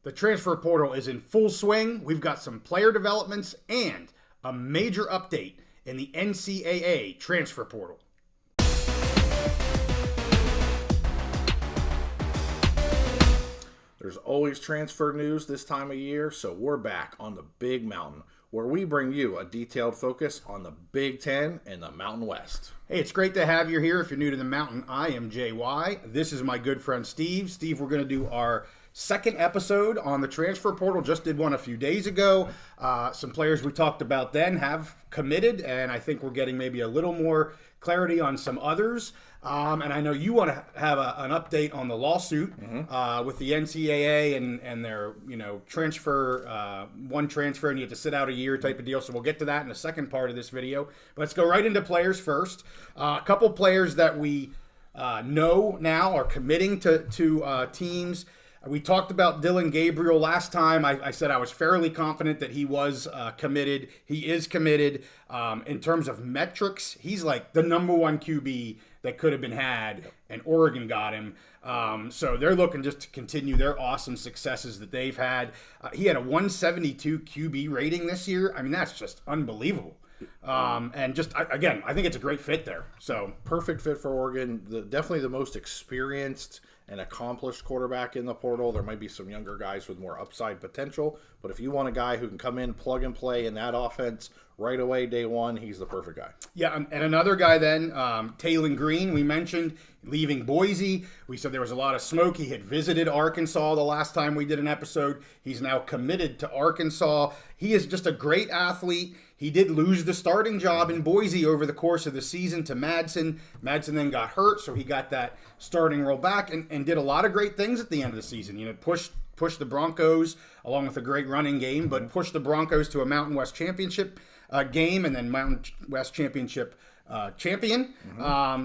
The transfer portal is in full swing. We've got some player developments and a major update in the NCAA transfer portal. There's always transfer news this time of year, so we're back on the Big Mountain, where we bring you a detailed focus on the Big Ten and the Mountain West. Hey, it's great to have you here. If you're new to the Mountain, I am JY. This is my good friend Steve. Steve, we're going to do our second episode on the transfer portal. Just did one a few days ago. Some players we talked about then have committed, and I think we're getting maybe a little more clarity on some others. And I know you want to have an update on the lawsuit with the NCAA and their transfer, one transfer, and you have to sit out a year type of deal. So we'll get to that in the second part of this video. But let's go right into players first. A couple players that we know now are committing to teams. We talked about Dylan Gabriel last time. I said I was fairly confident that he was committed. He is committed. In terms of metrics, he's like the number one QB that could have been had, and Oregon got him. So they're looking just to continue their awesome successes that they've had. He had a 172 QB rating this year. I mean, that's just unbelievable. And just, again, I think it's a great fit there. So perfect fit for Oregon. Definitely the most experienced and accomplished quarterback in the portal. There might be some younger guys with more upside potential, but if you want a guy who can come in, plug and play in that offense right away, day one, he's the perfect guy. Yeah, and another guy then, Taylon Green, we mentioned, leaving Boise. We said there was a lot of smoke. He had visited Arkansas the last time we did an episode. He's now committed to Arkansas. He is just a great athlete. He did lose the starting job in Boise over the course of the season to Madsen. Madsen then got hurt, so he got that starting role back and did a lot of great things at the end of the season. Pushed the Broncos along with a great running game, but pushed the Broncos to a Mountain West Championship game and then Mountain West Championship champion.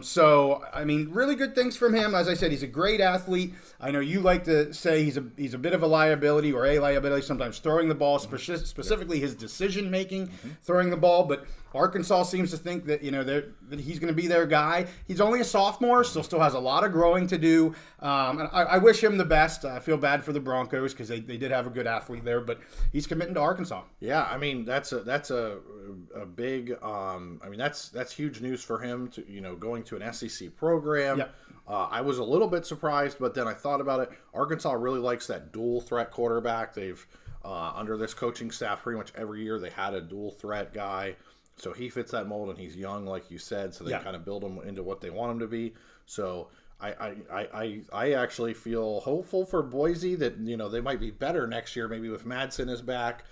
So, I mean, really good things from him. As I said, he's a great athlete. I know you like to say he's a bit of a liability or a liability sometimes throwing the ball, specifically his decision-making throwing the ball, but Arkansas seems to think that that he's going to be their guy. He's only a sophomore, still has a lot of growing to do. And I wish him the best. I feel bad for the Broncos because they did have a good athlete there, but he's committing to Arkansas. Yeah, I mean that's a big. That's huge news for him to going to an SEC program. Yep. I was a little bit surprised, but then I thought about it. Arkansas really likes that dual threat quarterback. They've under this coaching staff pretty much every year they had a dual threat guy. So he fits that mold, and he's young, like you said. So they kind of build him into what they want him to be. So I actually feel hopeful for Boise that they might be better next year, maybe with Madsen is back.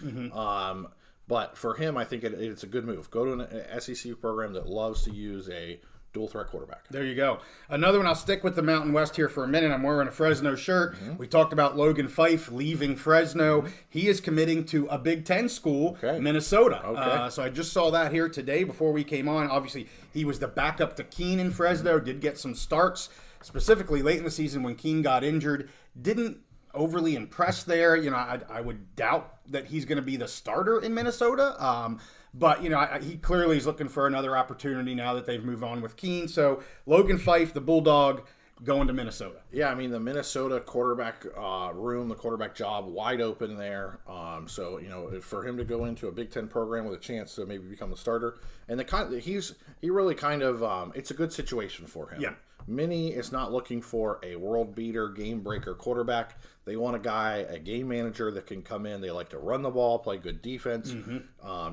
But for him, I think it's a good move. Go to an SEC program that loves to use a dual threat quarterback. There you go. Another one, I'll stick with the Mountain West here for a minute. I'm wearing a Fresno shirt. We talked about Logan Fike leaving Fresno. He is committing to a Big Ten school, Minnesota. So I just saw that here today before we came on. Obviously, he was the backup to Keene in Fresno, did get some starts, specifically late in the season when Keene got injured. Didn't overly impressed there. I would doubt that he's going to be the starter in Minnesota. But, he clearly is looking for another opportunity now that they've moved on with Keene. So, Logan Fike, the Bulldog, going to Minnesota. Yeah, I mean, the Minnesota quarterback room, the quarterback job, wide open there. So, for him to go into a Big Ten program with a chance to maybe become the starter. And he really kind of, it's a good situation for him. Yeah. Minnie is not looking for a world beater, game breaker quarterback. They want a game manager that can come in. They like to run the ball, play good defense,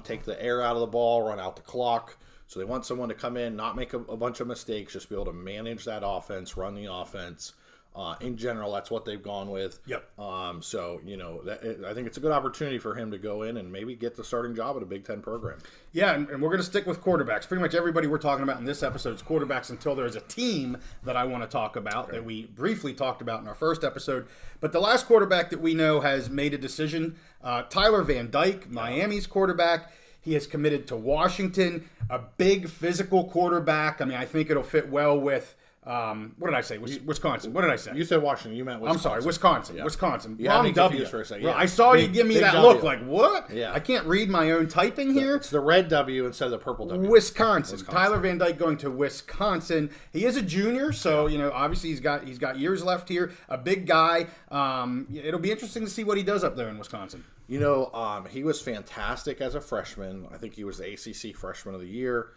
take the air out of the ball, run out the clock. So they want someone to come in, not make a bunch of mistakes, just be able to manage that offense, run the offense. In general, that's what they've gone with. Yep. So, I think it's a good opportunity for him to go in and maybe get the starting job at a Big Ten program. Yeah, and we're going to stick with quarterbacks. Pretty much everybody we're talking about in this episode is quarterbacks until there's a team that I want to talk about that we briefly talked about in our first episode. But the last quarterback that we know has made a decision, Tyler Van Dyke, Miami's quarterback. He has committed to Washington, a big physical quarterback. I mean, I think it'll fit well with What did I say? Wisconsin. What did I say? You said Washington. You meant Wisconsin. I'm sorry, Wisconsin. Yeah. Wisconsin. Yeah, Wrong me W. confused for a second. Well, Yeah. I saw you give me that W. look like, what? Yeah. I can't read my own typing here. It's the red W instead of the purple W. Wisconsin. Tyler Van Dyke going to Wisconsin. He is a junior, so obviously he's got years left here. A big guy. It'll be interesting to see what he does up there in Wisconsin. He was fantastic as a freshman. I think he was the ACC Freshman of the Year.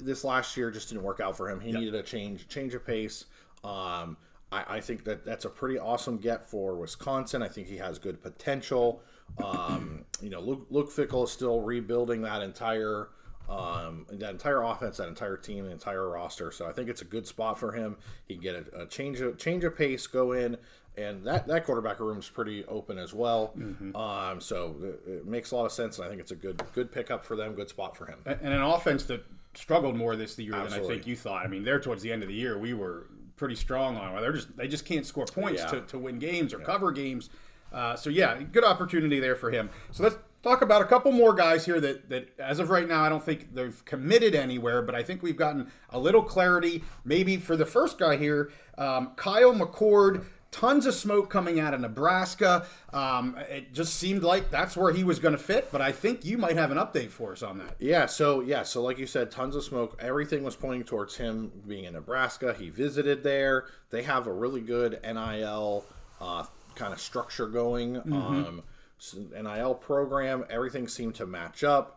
This last year just didn't work out for him. He needed a change of pace. I think that's a pretty awesome get for Wisconsin. I think he has good potential. Luke Fickell is still rebuilding that entire offense, that entire team, the entire roster. So I think it's a good spot for him. He can get a change of pace, go in, and that quarterback room is pretty open as well. Mm-hmm. So it makes a lot of sense, and I think it's a good pickup for them, good spot for him. And an offense that struggled more this year Absolutely. than I think you thought. I mean, there towards the end of the year, we were pretty strong on it. They just can't score points to win games or cover games. So good opportunity there for him. So let's talk about a couple more guys here that as of right now, I don't think they've committed anywhere, but I think we've gotten a little clarity. Maybe for the first guy here, Kyle McCord. Tons of smoke coming out of Nebraska. It just seemed like that's where he was going to fit, but I think you might have an update for us on that. Yeah, so like you said, tons of smoke. Everything was pointing towards him being in Nebraska. He visited there. They have a really good NIL kind of structure going. NIL program. Everything seemed to match up.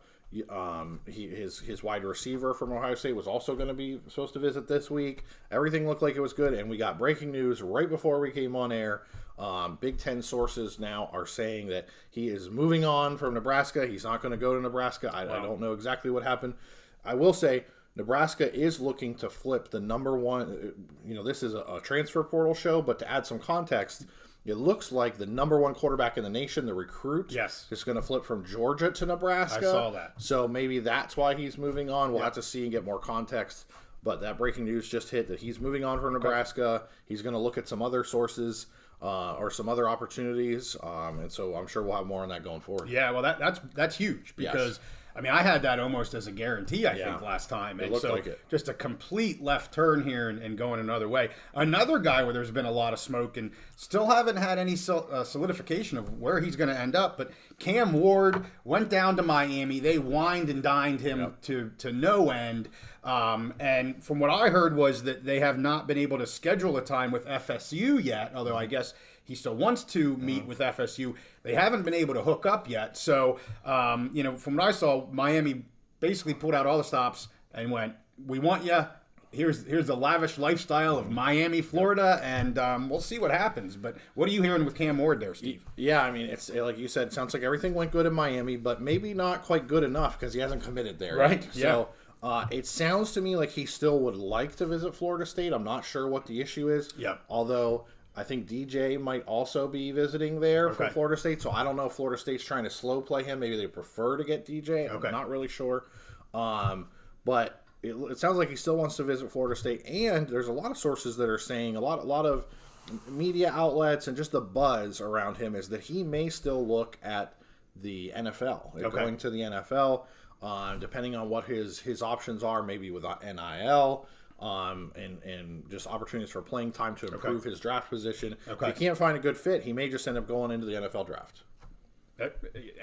His wide receiver from Ohio State was also going to be supposed to visit this week. Everything looked like it was good, and we got breaking news right before we came on air. Big Ten sources now are saying that he is moving on from Nebraska. He's not going to go to Nebraska. I don't know exactly what happened. I will say Nebraska is looking to flip the number one. This is a transfer portal show, but to add some context, it looks like the number one quarterback in the nation, the recruit, is going to flip from Georgia to Nebraska. I saw that. So maybe that's why he's moving on. We'll have to see and get more context. But that breaking news just hit that he's moving on from Nebraska. He's going to look at some other sources or some other opportunities. And so I'm sure we'll have more on that going forward. Yeah, well, that's huge because – I mean, I had that almost as a guarantee, I think, last time. It looked like it. Just a complete left turn here and going another way. Another guy where there's been a lot of smoke and still haven't had any solidification of where he's going to end up. But Cam Ward went down to Miami. They wined and dined him to no end. And from what I heard was that they have not been able to schedule a time with FSU yet, although I guess he still wants to meet with FSU. They haven't been able to hook up yet. So, from what I saw, Miami basically pulled out all the stops and went, we want you. Here's the lavish lifestyle of Miami, Florida, and we'll see what happens. But what are you hearing with Cam Ward there, Steve? Yeah, I mean, it's like you said, it sounds like everything went good in Miami, but maybe not quite good enough because he hasn't committed there. Right, So it sounds to me like he still would like to visit Florida State. I'm not sure what the issue is. Yep. Although I think DJ might also be visiting there for Florida State, so I don't know if Florida State's trying to slow play him. Maybe they prefer to get DJ. I'm not really sure. But it sounds like he still wants to visit Florida State, and there's a lot of sources that are saying, a lot of media outlets and just the buzz around him is that he may still look at the NFL, going to the NFL, depending on what his options are, maybe with NIL. And just opportunities for playing time to improve his draft position. If he can't find a good fit, he may just end up going into the NFL draft.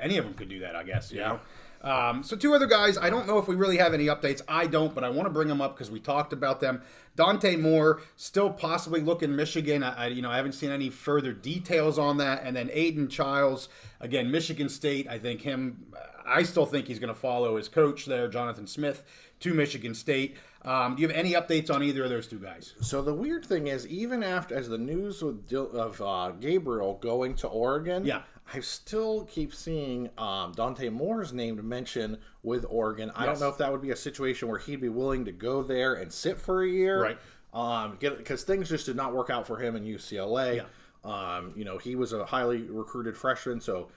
Any of them could do that, I guess. You know? So two other guys, I don't know if we really have any updates. I don't, but I want to bring them up because we talked about them. Dante Moore, still possibly looking Michigan. I haven't seen any further details on that. And then Aiden Childs, again, Michigan State. I still think he's going to follow his coach there, Jonathan Smith, to Michigan State. Do you have any updates on either of those two guys? So the weird thing is, even as the news of Gabriel going to Oregon, I still keep seeing Dante Moore's name mentioned with Oregon. I don't know if that would be a situation where he'd be willing to go there and sit for a year, right? Because things just did not work out for him in UCLA. He was a highly recruited freshman, so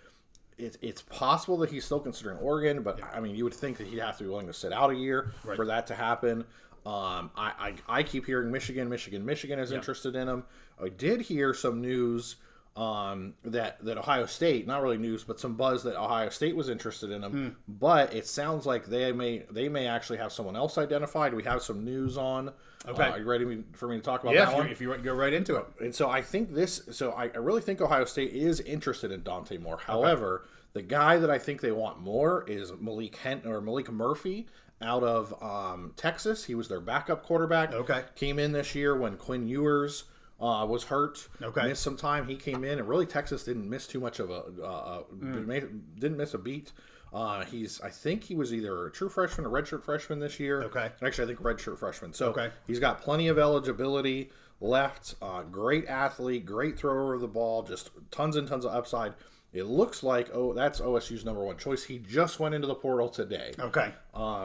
it's possible that he's still considering Oregon, but I mean, you would think that he'd have to be willing to sit out a year for that to happen. I keep hearing Michigan is interested in him. I did hear some news that Ohio State, not really news, but some buzz that Ohio State was interested in him. But it sounds like they may actually have someone else identified. We have some news on. Okay. Are you ready for me to talk about that one? If you go right into it. And so I think I really think Ohio State is interested in Dante Moore. However, the guy that I think they want more is Malik Murphy out of Texas. He was their backup quarterback. Okay. Came in this year when Quinn Ewers was hurt. Okay. Missed some time. He came in, and really Texas didn't miss too much of didn't miss a beat. I think he was either a true freshman or redshirt freshman this year. Okay. Actually, I think redshirt freshman. So he's got plenty of eligibility left. Great athlete, great thrower of the ball, just tons and tons of upside. It looks like that's OSU's number one choice. He just went into the portal today. Okay.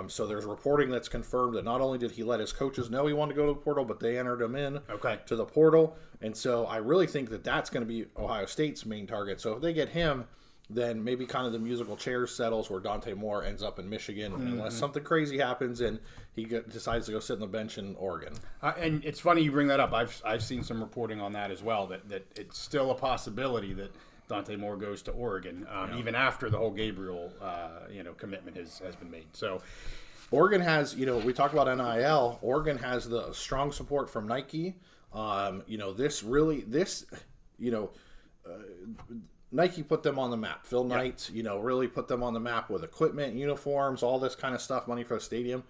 So there's reporting that's confirmed that not only did he let his coaches know he wanted to go to the portal, but they entered him in to the portal. And so I really think that that's going to be Ohio State's main target. So if they get him, then maybe kind of the musical chairs settles where Dante Moore ends up in Michigan, unless something crazy happens and he decides to go sit on the bench in Oregon. And it's funny you bring that up. I've seen some reporting on that as well, that it's still a possibility that Dante Moore goes to Oregon, even after the whole Gabriel commitment has been made. So Oregon has, we talk about NIL. Oregon has the strong support from Nike. Nike put them on the map. Phil Knight, really put them on the map with equipment, uniforms, all this kind of stuff, money for the stadium.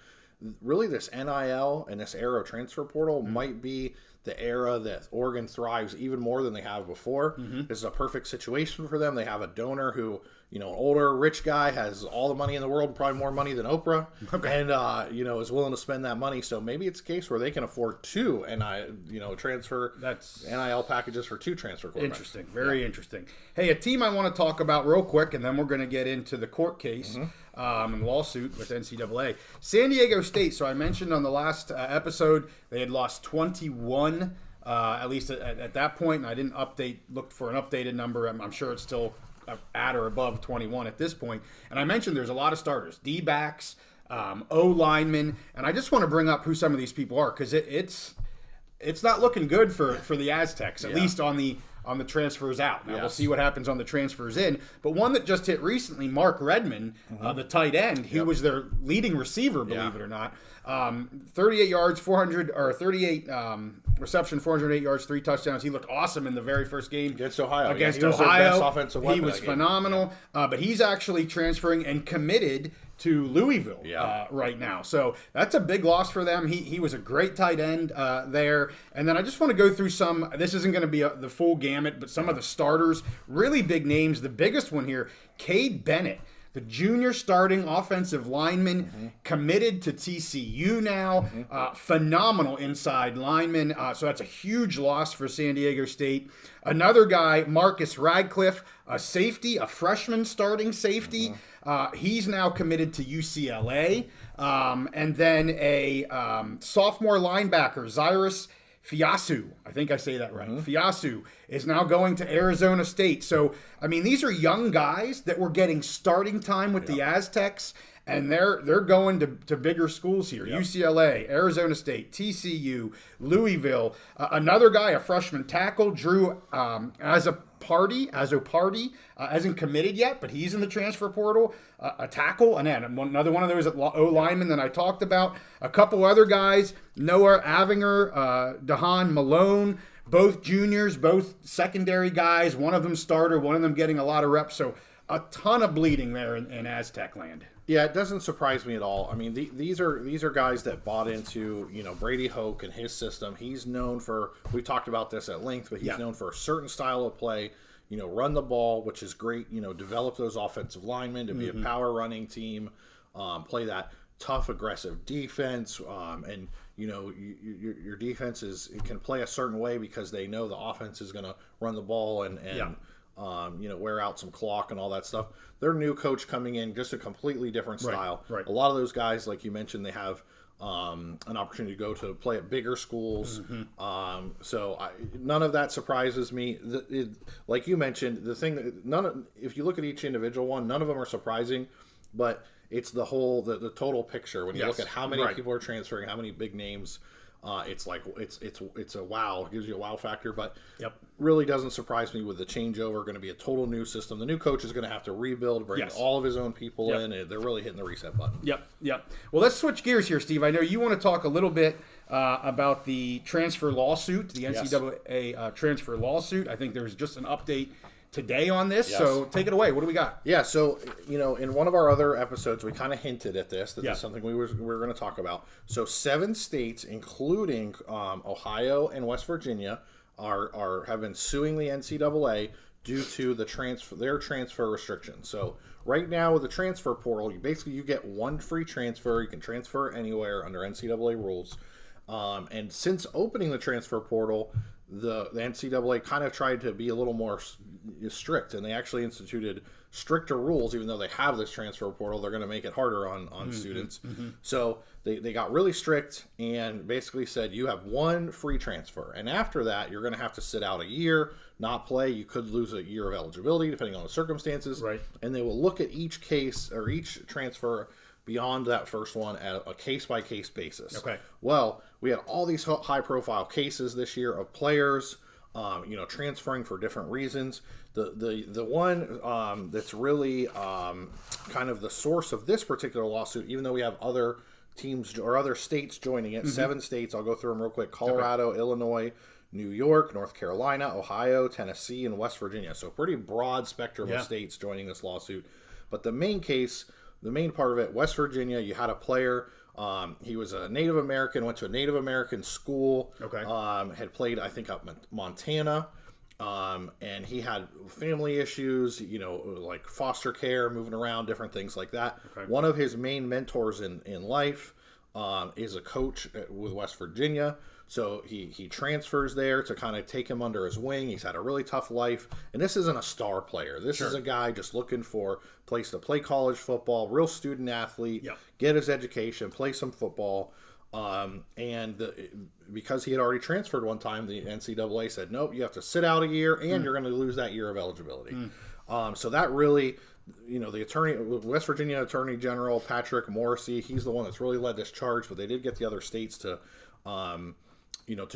Really, this NIL and this era of transfer portal might be the era that Oregon thrives even more than they have before. This is a perfect situation for them. They have a donor who, an older, rich guy, has all the money in the world, probably more money than Oprah, and, is willing to spend that money. So maybe it's a case where they can afford two transfer NIL packages for two transfer quarterbacks. Interesting. Very interesting. Hey, a team I want to talk about real quick, and then we're going to get into the court case and lawsuit with NCAA. San Diego State. So I mentioned on the last episode they had lost 21, at least at that point, and I didn't look for an updated number. I'm sure it's still at or above 21 at this point. And I mentioned there's a lot of starters, D-backs, O-linemen, and I just want to bring up who some of these people are, because it's not looking good for the Aztecs, at least on the transfers out. Now we'll see what happens on the transfers in. But one that just hit recently, Mark Redmond, the tight end, he was their leading receiver, believe it or not. 38 yards, 38 reception, 408 yards, 3 touchdowns. He looked awesome in the very first game against Ohio. He was their best offensive weapon. He was phenomenal. But he's actually transferring and committed to Louisville right now. So that's a big loss for them. He was a great tight end there. And then I just want to go through some, this isn't going to be the full gamut, but some of the starters, really big names. The biggest one here, Cade Bennett, the junior starting offensive lineman, committed to TCU now. Phenomenal inside lineman. So that's a huge loss for San Diego State. Another guy, Marcus Radcliffe, a safety, a freshman starting safety. He's now committed to UCLA. And then a sophomore linebacker, Zyrus Fiasu, I think I say that right. Fiasu is now going to Arizona State. So, I mean, these are young guys that were getting starting time with the Aztecs, and they're going to bigger schools here. UCLA, Arizona State, TCU, Louisville. Another guy, a freshman tackle, Drew Azopardi, hasn't committed yet, but he's in the transfer portal. A tackle, and then another one of those O-linemen that I talked about. A couple other guys, Noah Avinger, Dahan Malone, both juniors, both secondary guys. One of them starter, one of them getting a lot of reps. So a ton of bleeding there in Aztec land. Yeah, it doesn't surprise me at all. I mean, these are guys that bought into Brady Hoke and his system. He's known for, we talked about this at length, but he's known for a certain style of play. Run the ball, which is great. Develop those offensive linemen to be a power running team. Play that tough, aggressive defense, and your defense can play a certain way because they know the offense is going to run the ball and wear out some clock and all that stuff. Their new coach coming in, just a completely different style. Right. A lot of those guys, like you mentioned, they have an opportunity to go to play at bigger schools. So none of that surprises me. Like you mentioned, the thing that if you look at each individual one, none of them are surprising, but it's the total picture when you look at how many people are transferring, how many big names. it's like it's a wow. It gives you a wow factor, but Yep. really doesn't surprise me with the changeover. Going to be a total new system. The new coach is going to have to rebuild, bring all of his own people in. They're really hitting the reset button. Yep. Well, let's switch gears here, Steve. I know you want to talk a little bit about the transfer lawsuit, the NCAA transfer lawsuit. I think there's just an update today on this, so take it away. What do we got? Yeah, so, in one of our other episodes, we kind of hinted at this, that this is something we were going to talk about. So 7 states, including Ohio and West Virginia, have been suing the NCAA due to their transfer restrictions. So right now with the transfer portal, you get one free transfer. You can transfer anywhere under NCAA rules. And since opening the transfer portal, the NCAA kind of tried to be a little more strict, and they actually instituted stricter rules. Even though they have this transfer portal, they're going to make it harder on students. So they got really strict and basically said you have one free transfer, and after that you're going to have to sit out a year, not play. You could lose a year of eligibility depending on the circumstances. Right. And they will look at each case or each transfer beyond that first one at a case-by-case basis. Okay. Well, we had all these high-profile cases this year of players, transferring for different reasons. The one that's really kind of the source of this particular lawsuit, even though we have other teams or other states joining it, 7 states, I'll go through them real quick: Colorado, Illinois, New York, North Carolina, Ohio, Tennessee, and West Virginia. So pretty broad spectrum of states joining this lawsuit. But the main part of it, West Virginia, you had a player. He was a Native American, went to a Native American school. Okay. Had played, I think, up in Montana. And he had family issues, like foster care, moving around, different things like that. Okay. One of his main mentors in life is a coach with West Virginia. So he transfers there to kind of take him under his wing. He's had a really tough life. And this isn't a star player. This is a guy just looking for a place to play college football, real student athlete, get his education, play some football. Because he had already transferred one time, the NCAA said, nope, you have to sit out a year and you're going to lose that year of eligibility. So that really, the West Virginia Attorney General, Patrick Morrissey, he's the one that's really led this charge, but they did get the other states to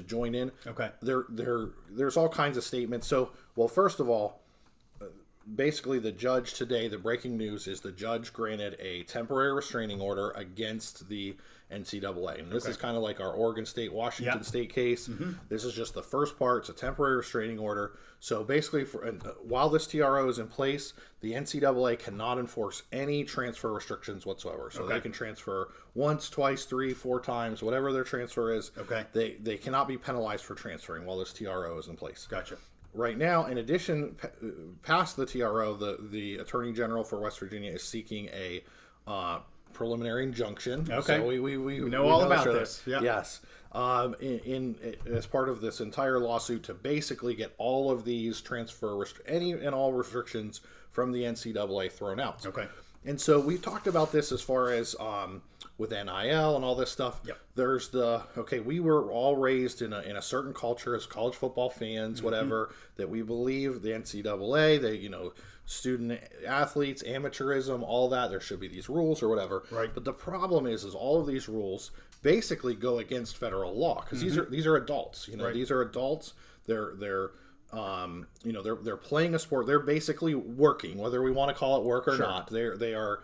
join in. Okay. There's all kinds of statements. So, well, first of all, basically the judge today, the breaking news is the judge granted a temporary restraining order against the NCAA. And this is kind of like our Oregon State, Washington State case. This is just the first part. It's a temporary restraining order. So basically, while this TRO is in place, the NCAA cannot enforce any transfer restrictions whatsoever. So they can transfer once, twice, 3, 4 times, whatever their transfer is. Okay. They cannot be penalized for transferring while this TRO is in place. Gotcha. Right now, in addition, past the TRO, the Attorney General for West Virginia is seeking a preliminary injunction. Okay. So we know all about this. Yeah. Yes. As part of this entire lawsuit to basically get all of these any and all restrictions from the NCAA thrown out. Okay. And so we've talked about this as far as with NIL and all this stuff. Yep. There's we were all raised in a certain culture as college football fans, whatever, that we believe the NCAA, student athletes, amateurism, all that, there should be these rules or whatever. Right. But the problem is all of these rules basically go against federal law because these are adults. These are adults. They're playing a sport. They're basically working, whether we want to call it work or not. They are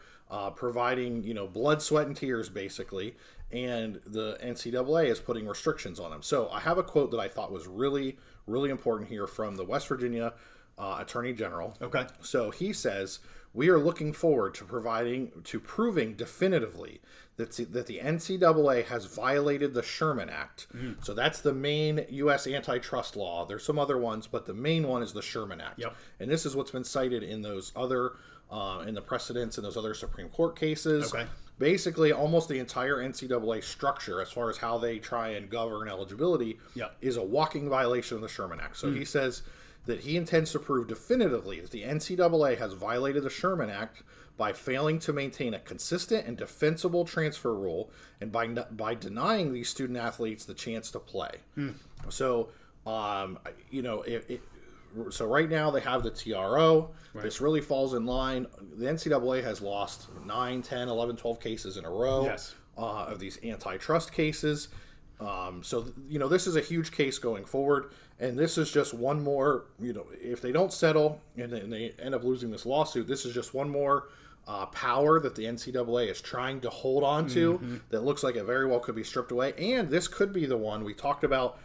providing, blood, sweat, and tears, basically. And the NCAA is putting restrictions on them. So I have a quote that I thought was really, really important here from the West Virginia Attorney General. Okay. So he says, we are looking forward to proving definitively that the NCAA has violated the Sherman Act. So that's the main U.S. antitrust law. There's some other ones, but the main one is the Sherman Act. Yep. And this is what's been cited in those other, in the precedents in those other Supreme Court cases. Okay. Basically, almost the entire NCAA structure, as far as how they try and govern eligibility, is a walking violation of the Sherman Act. So he says that he intends to prove definitively that the NCAA has violated the Sherman Act by failing to maintain a consistent and defensible transfer rule and by denying these student athletes the chance to play. So, so right now they have the TRO. Right. This really falls in line. The NCAA has lost 9, 10, 11, 12 cases in a row of these antitrust cases. So, this is a huge case going forward, and this is just one more, if they don't settle and they end up losing this lawsuit, this is just one more power that the NCAA is trying to hold on to that looks like it very well could be stripped away. And this could be the one we talked about.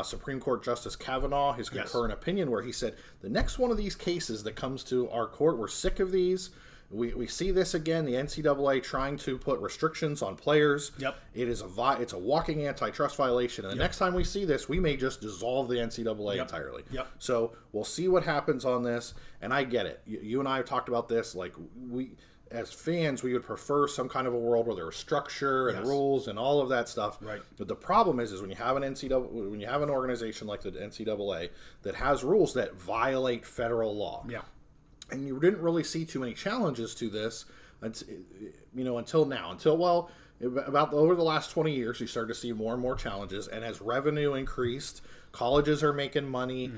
Supreme Court Justice Kavanaugh, his concurrent opinion, where he said, the next one of these cases that comes to our court, we're sick of these. We see this again, the NCAA trying to put restrictions on players. Yep. It's a walking antitrust violation. And the next time we see this, we may just dissolve the NCAA entirely. Yep. So we'll see what happens on this. And I get it. You and I have talked about this. Like, we, as fans, we would prefer some kind of a world where there was structure and rules and all of that stuff. Right. But the problem is when you have an when you have an organization like the NCAA that has rules that violate federal law. Yeah. And you didn't really see too many challenges to this, until now. About over the last 20 years, you started to see more and more challenges. And as revenue increased, colleges are making money.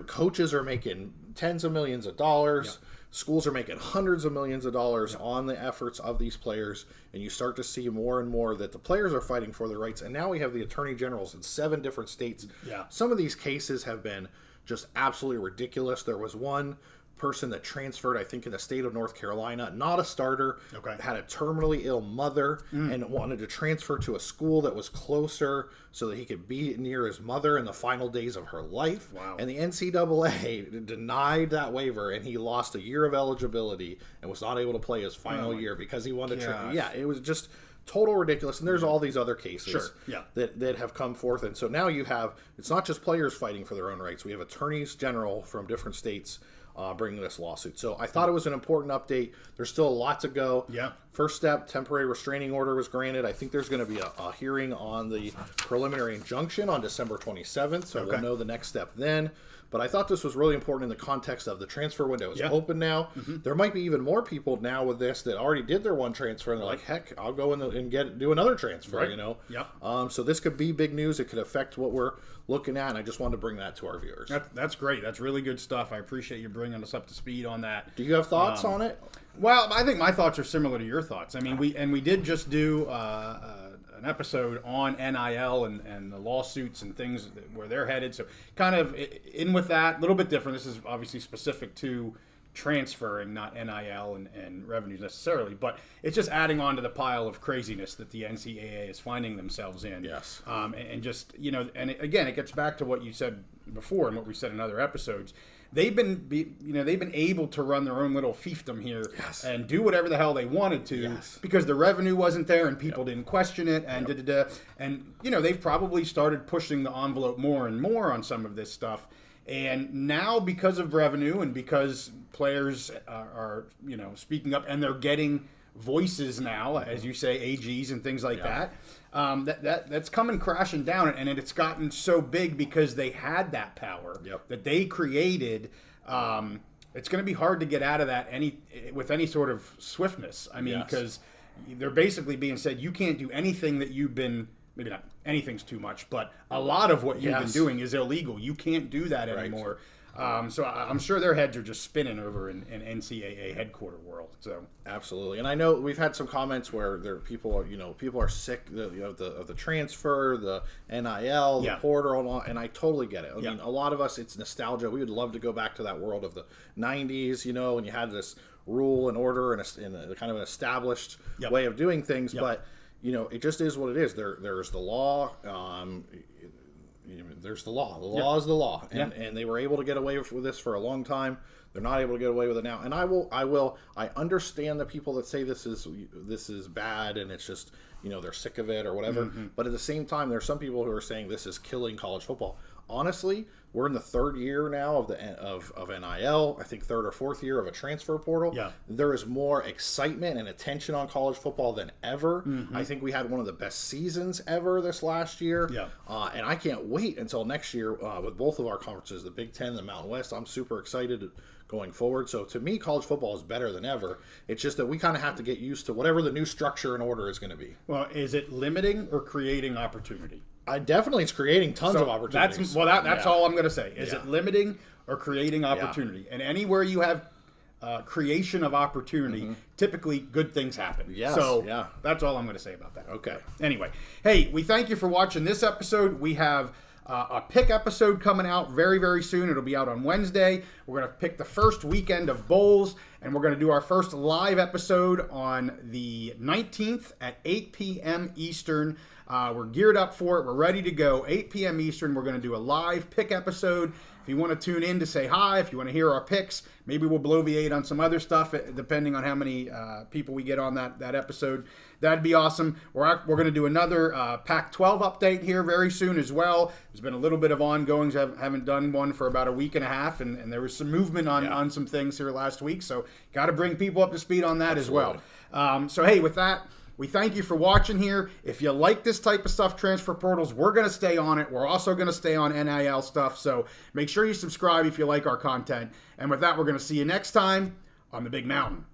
Coaches are making tens of millions of dollars. Yep. Schools are making hundreds of millions of dollars on the efforts of these players. And you start to see more and more that the players are fighting for their rights. And now we have the attorney generals in 7 different states. Yeah. Some of these cases have been just absolutely ridiculous. There was one person that transferred, I think, in the state of North Carolina, not a starter, had a terminally ill mother, and wanted to transfer to a school that was closer so that he could be near his mother in the final days of her life. Wow. And the NCAA denied that waiver, and he lost a year of eligibility and was not able to play his final year because he wanted to. It was just total ridiculous. And there's all these other cases that have come forth. And so now you have, it's not just players fighting for their own rights. We have attorneys general from different states bringing this lawsuit. So I thought it was an important update. There's still a lot to go. Yeah. First step, temporary restraining order was granted. I think there's going to be a hearing on the preliminary injunction on December 27th. So we'll know the next step then. But I thought this was really important in the context of the transfer window is open now. There might be even more people now with this that already did their one transfer and they're like, heck, I'll go in and do another transfer, So this could be big news. It could affect what we're looking at, and I just wanted to bring that to our viewers. That's great. That's really good stuff. I appreciate you bringing us up to speed on that. Do you have thoughts on it? Well, I think my thoughts are similar to your thoughts. I mean, we did just do an episode on NIL and the lawsuits and things where they're headed. So kind of in with that, a little bit different. This is obviously specific to transferring, not NIL and revenues necessarily, but it's just adding on to the pile of craziness that the NCAA is finding themselves in. Yes. And just, and again, it gets back to what you said before and what we said in other episodes. They've been able to run their own little fiefdom here and do whatever the hell they wanted to because the revenue wasn't there and people didn't question it and and they've probably started pushing the envelope more and more on some of this stuff. And now because of revenue and because players are speaking up and they're getting voices now, as you say, AGs and things like that. That's coming crashing down, and it's gotten so big because they had that power that they created. It's going to be hard to get out of that with any sort of swiftness. I mean, because they're basically being said you can't do anything that you've been. Maybe not anything's too much, but a lot of what you've been doing is illegal. You can't do that anymore. So I'm sure their heads are just spinning over in NCAA headquarter world. So absolutely, and I know we've had some comments where people are sick of the transfer, the NIL, the portal, and I totally get it. I mean, a lot of us, it's nostalgia. We would love to go back to that world of the '90s, and you had this rule and order and a kind of an established way of doing things, but. It just is what it is. There's the law. There's the law. The law is the law, and they were able to get away with this for a long time. They're not able to get away with it now. And I understand the people that say this is bad and it's just they're sick of it or whatever. But at the same time, there's some people who are saying this is killing college football. Honestly, we're in the 3rd year now of NIL. I think 3rd or 4th year of a transfer portal. Yeah. There is more excitement and attention on college football than ever. I think we had one of the best seasons ever this last year. Yeah. And I can't wait until next year with both of our conferences, the Big Ten and the Mountain West. I'm super excited going forward. So to me, college football is better than ever. It's just that we kind of have to get used to whatever the new structure and order is going to be. Well, is it limiting or creating opportunity? Definitely it's creating tons of opportunities. That's all I'm going to say. Is it limiting or creating opportunity? And anywhere you have creation of opportunity, typically good things happen. Yes, so yeah. that's all I'm going to say about that. Okay. Anyway, hey, we thank you for watching this episode. We have a pick episode coming out very, very soon. It'll be out on Wednesday. We're going to pick the first weekend of bowls, and we're going to do our first live episode on the 19th at 8 p.m. Eastern. We're geared up for it. We're ready to go. 8 p.m. Eastern, we're going to do a live pick episode. If you want to tune in to say hi, if you want to hear our picks, maybe we'll bloviate on some other stuff, depending on how many people we get on that episode. That'd be awesome. We're going to do another Pac-12 update here very soon as well. There's been a little bit of ongoings. I haven't done one for about a week and a half, and there was some movement on some things here last week. So got to bring people up to speed on that as well. So, hey, with that, we thank you for watching here. If you like this type of stuff, transfer portals, we're going to stay on it. We're also going to stay on NIL stuff. So make sure you subscribe if you like our content. And with that, we're going to see you next time on the Big Mountain.